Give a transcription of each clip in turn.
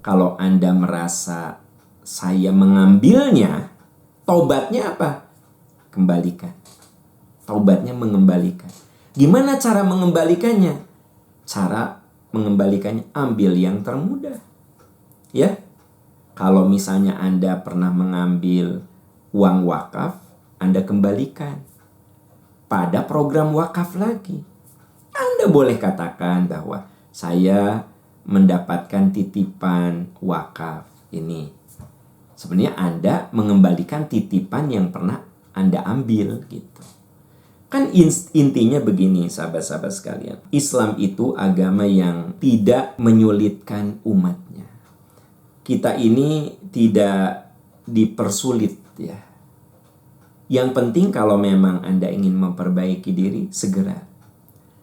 Kalau Anda merasa saya mengambilnya, taubatnya apa? Kembalikan. Taubatnya mengembalikan. Gimana cara mengembalikannya? Cara mengembalikannya, ambil yang termudah. Ya, kalau misalnya Anda pernah mengambil uang wakaf, Anda kembalikan pada program wakaf lagi. Anda boleh katakan bahwa saya mendapatkan titipan wakaf ini. Sebenarnya Anda mengembalikan titipan yang pernah Anda ambil gitu. Kan intinya begini sahabat-sahabat sekalian. Islam itu agama yang tidak menyulitkan umatnya. Kita ini tidak dipersulit ya. Yang penting kalau memang Anda ingin memperbaiki diri, segera.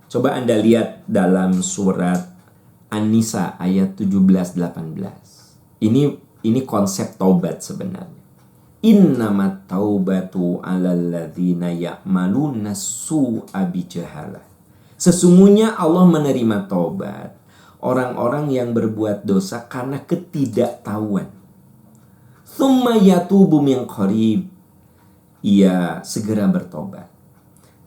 Coba Anda lihat dalam surat An-Nisa ayat 17-18. Ini konsep taubat sebenarnya. Innamat taubatu 'alal ladzina ya'maluna su'a bijahalah. Sesungguhnya Allah menerima taubat orang-orang yang berbuat dosa karena ketidaktahuan. Tsumma yatubu min qarib. Ia segera bertobat.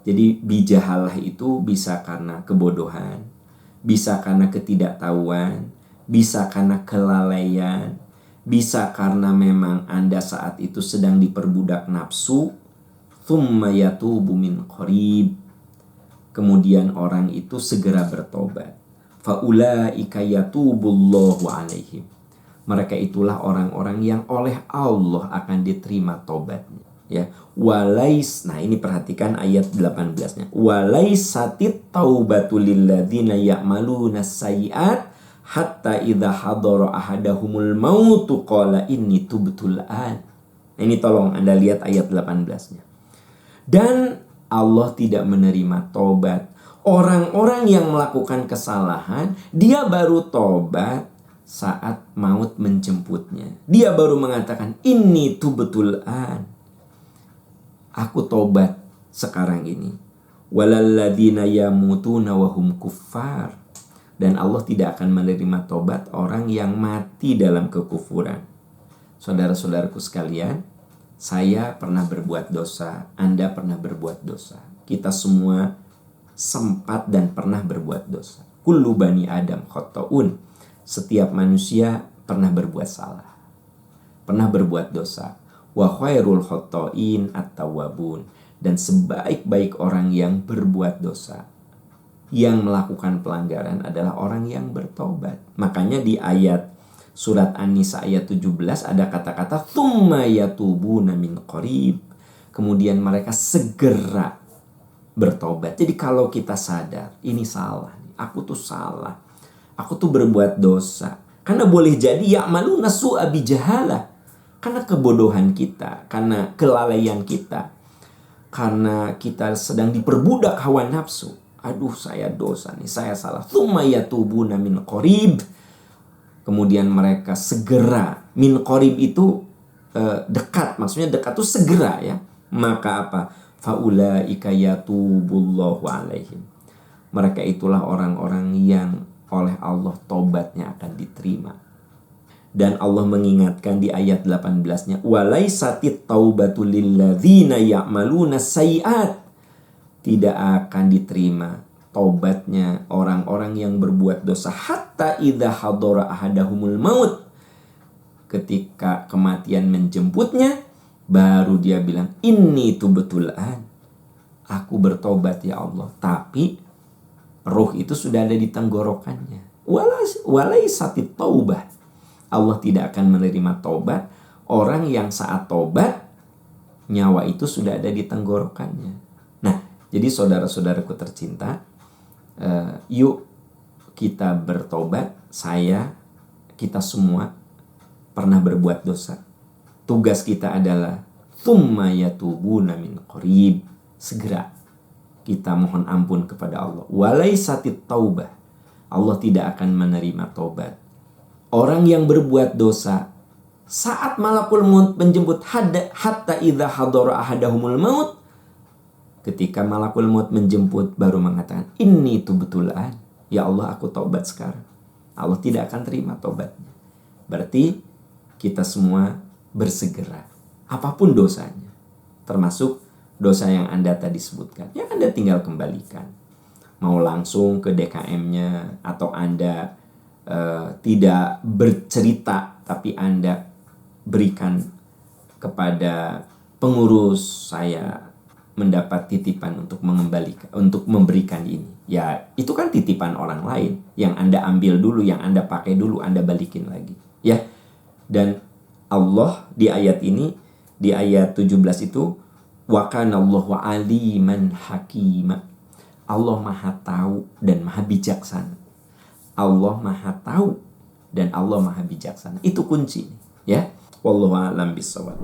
Jadi bijahalah itu bisa karena kebodohan, bisa karena ketidaktahuan, bisa karena kelalaian, bisa karena memang Anda saat itu sedang diperbudak nafsu. Tsumma yatubu min qarib. Kemudian orang itu segera bertobat. Faulaika yatubullahu alaihim. Mereka itulah orang-orang yang oleh Allah akan diterima tobatnya. Ya, nah ini perhatikan ayat 18-nya. Walaisatit taubatu lilladzina ya'maluna sayyi'at hatta idza hadara ahadahumul mautu qala inni tubtul an. Ini tolong Anda lihat ayat 18-nya. Dan Allah tidak menerima tobat orang-orang yang melakukan kesalahan, dia baru tobat saat maut menjemputnya. Dia baru mengatakan inni tubtul an. Aku tobat sekarang ini. Walalladzina yamutuna wahum kuffar. Dan Allah tidak akan menerima tobat orang yang mati dalam kekufuran. Saudara-saudaraku sekalian, saya pernah berbuat dosa, Anda pernah berbuat dosa. Kita semua sempat dan pernah berbuat dosa. Kullu bani Adam khotoun. Setiap manusia pernah berbuat salah, pernah berbuat dosa. Wa khairul khotoin at-tawwabun. Dan sebaik-baik orang yang berbuat dosa, yang melakukan pelanggaran adalah orang yang bertobat. Makanya di ayat surat An-Nisa ayat 17 ada kata-kata tsumma yatubuna min qarib. Kemudian mereka segera bertobat. Jadi kalau kita sadar, ini salah, aku tuh salah, aku tuh berbuat dosa. Karena boleh jadi ya'maluna su'a bijahalah. Karena kebodohan kita, karena kelalaian kita, karena kita sedang diperbudak hawa nafsu. Aduh, saya dosa nih, saya salah. Tsumma yatubuna min qarib. Kemudian mereka segera, min qarib itu dekat, maksudnya dekat itu segera ya. Maka apa? Faulaika yatubullahu alaihim. Mereka itulah orang-orang yang oleh Allah tobatnya akan diterima. Dan Allah mengingatkan di ayat 18-nya, walaisatit taubatu lilladzina ya'maluna sayyi'at. Tidak akan diterima taubatnya orang-orang yang berbuat dosa hatta idza hadara ahadahumul maut. Ketika kematian menjemputnya, baru dia bilang, inni tubtul an. Aku bertobat ya Allah. Tapi ruh itu sudah ada di tenggorokannya. Walaisatit taubah. Allah tidak akan menerima tobat orang yang saat tobat nyawa itu sudah ada di tenggorokannya. Nah, jadi saudara-saudaraku tercinta, yuk kita bertobat. Kita semua pernah berbuat dosa. Tugas kita adalah tsumma yatubuna min qarib. Segera kita mohon ampun kepada Allah. Walaisatit taubah, Allah tidak akan menerima taubat orang yang berbuat dosa saat malakul maut menjemput, hatta idza hadara ahadahumul maut, ketika malakul maut menjemput baru mengatakan, inni tubtul an, ya Allah aku taubat sekarang. Allah tidak akan terima taubatnya. Berarti kita semua bersegera, apapun dosanya, termasuk dosa yang Anda tadi sebutkan, ya Anda tinggal kembalikan. Mau langsung ke DKM-nya, atau Anda tidak bercerita, tapi Anda berikan kepada pengurus, saya mendapat titipan untuk mengembalikan, untuk memberikan ini. Ya, itu kan titipan orang lain yang Anda ambil dulu, yang Anda pakai dulu, Anda balikin lagi. Ya. Dan Allah di ayat ini, di ayat 17 itu, wa kana Allahu aliman hakima. Allah Maha tahu dan Maha bijaksana. Allah Maha tahu dan Allah Maha bijaksana. Itu kunci, ya. Wallahu a'lam bishawab.